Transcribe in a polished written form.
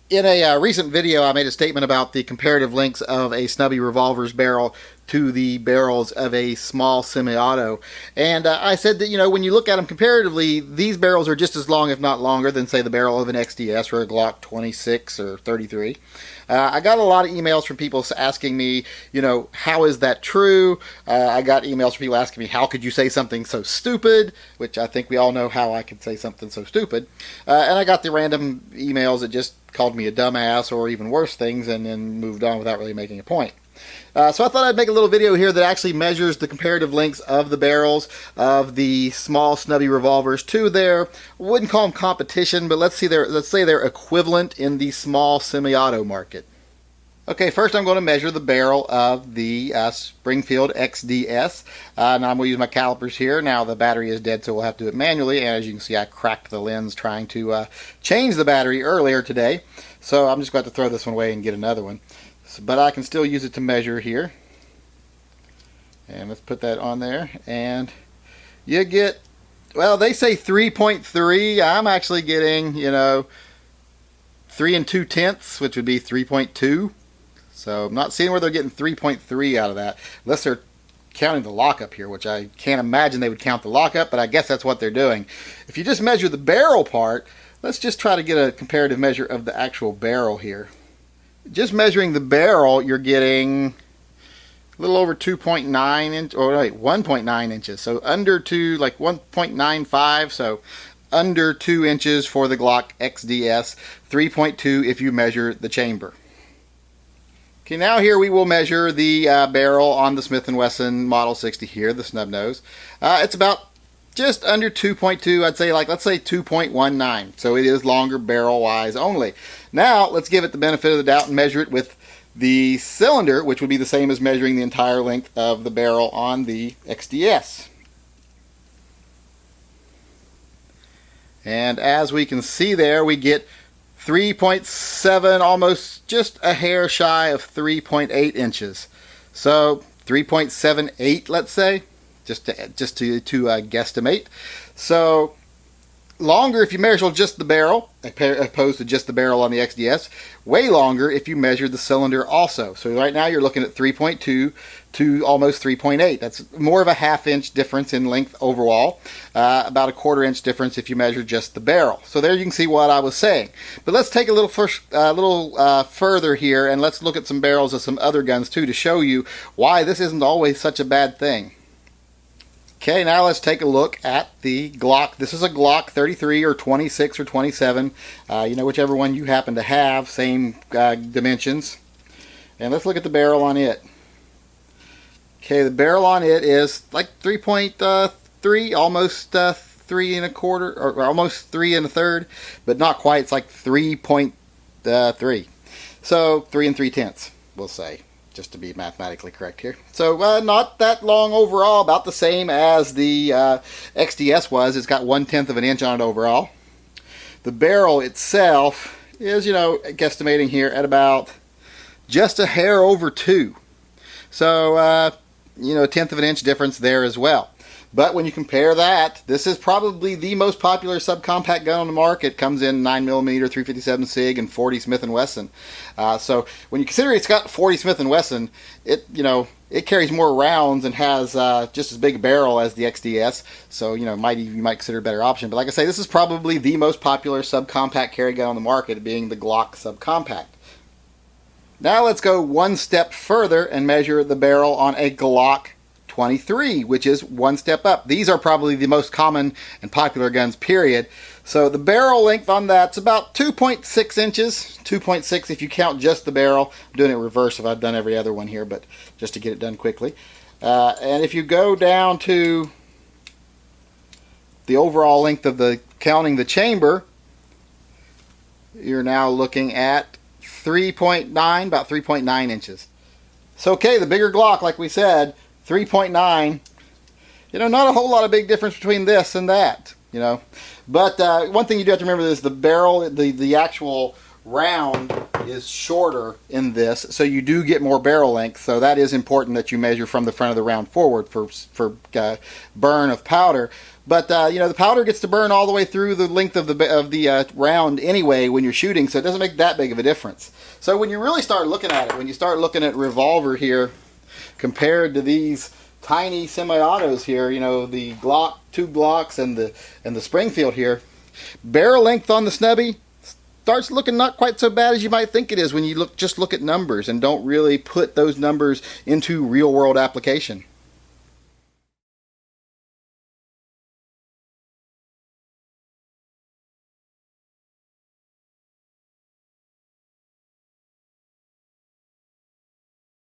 In a recent video, I made a statement about the comparative lengths of a snubby revolver's barrel to the barrels of a small semi-auto. And I said that, when you look at them comparatively, these barrels are just as long, if not longer, than, say, the barrel of an XDS or a Glock 26 or 33. I got a lot of emails from people asking me, how is that true? I got emails from people asking me, how could you say something so stupid? Which I think we all know how I could say something so stupid. And I got the random emails that just called me a dumbass or even worse things and then moved on without really making a point. So I thought I'd make a little video here that actually measures the comparative lengths of the barrels of the small snubby revolvers to their, wouldn't call them competition, but let's say they're equivalent in the small semi-auto market. Okay, first I'm going to measure the barrel of the Springfield XDS. Now I'm going to use my calipers here. Now the battery is dead, so we'll have to do it manually. And as you can see, I cracked the lens trying to change the battery earlier today. So I'm just going to throw this one away and get another one. But I can still use it to measure here. And let's put that on there. And you get, well, they say 3.3. I'm actually getting, 3 2/10, which would be 3.2. So I'm not seeing where they're getting 3.3 out of that, unless they're counting the lockup here, which I can't imagine they would count the lockup, but I guess that's what they're doing. If you just measure the barrel part, let's just try to get a comparative measure of the actual barrel here. Just measuring the barrel, you're getting a little over 2.9 inch, or wait, 1.9 inches. So under 2, like 1.95, so under 2 inches for the Glock XDS, 3.2 if you measure the chamber. Okay, now here we will measure the barrel on the Smith & Wesson Model 60 here, the snub nose. It's about just under 2.2, I'd say, let's say 2.19. So it is longer barrel-wise only. Now, let's give it the benefit of the doubt and measure it with the cylinder, which would be the same as measuring the entire length of the barrel on the XDS. And as we can see there, we get 3.7, almost just a hair shy of 3.8 inches. So 3.78, let's say, just to guesstimate. So longer if you measure just the barrel, opposed to just the barrel on the XDS. Way longer if you measure the cylinder also. So right now you're looking at 3.2 to almost 3.8. That's more of a half-inch difference in length overall. About a quarter-inch difference if you measure just the barrel. So there you can see what I was saying. But let's take a little further here, and let's look at some barrels of some other guns too to show you why this isn't always such a bad thing. Okay, now let's take a look at the Glock. This is a Glock 33 or 26 or 27, whichever one you happen to have, same dimensions. And let's look at the barrel on it. Okay, the barrel on it is like 3.3, almost 3 1/4, or almost 3 1/3, but not quite. It's like 3.3. So 3 3/10, we'll say, just to be mathematically correct here. So not that long overall, about the same as the XDS was. It's got 1/10 of an inch on it overall. The barrel itself is, guesstimating here at about just a hair over 2. So, a 1/10 of an inch difference there as well. But when you compare that, this is probably the most popular subcompact gun on the market. Comes in 9mm, 357 SIG, and 40 Smith & Wesson. So when you consider it's got 40 Smith & Wesson, it carries more rounds and has just as big a barrel as the XDS. So you might consider a better option. But like I say, this is probably the most popular subcompact carry gun on the market, being the Glock subcompact. Now let's go one step further and measure the barrel on a Glock 23, which is one step up. These are probably the most common and popular guns, period. So the barrel length on that's about 2.6 inches. 2.6 if you count just the barrel. I'm doing it reverse if I've done every other one here, but just to get it done quickly. And if you go down to the overall length of counting the chamber, you're now looking at 3.9, about 3.9 inches. So okay, the bigger Glock, like we said, 3.9, not a whole lot of big difference between this and that, But one thing you do have to remember is the barrel, the actual round is shorter in this, so you do get more barrel length. So that is important that you measure from the front of the round forward for burn of powder. But you know, the powder gets to burn all the way through the length of the round anyway when you're shooting, so it doesn't make that big of a difference. So when you really start looking at it, when you start looking at Revolver here compared to these tiny semi-autos here, you know, the Glock, 2 Glocks, and the Springfield here, barrel length on the snubby starts looking not quite so bad as you might think it is when you just look at numbers and don't really put those numbers into real world application.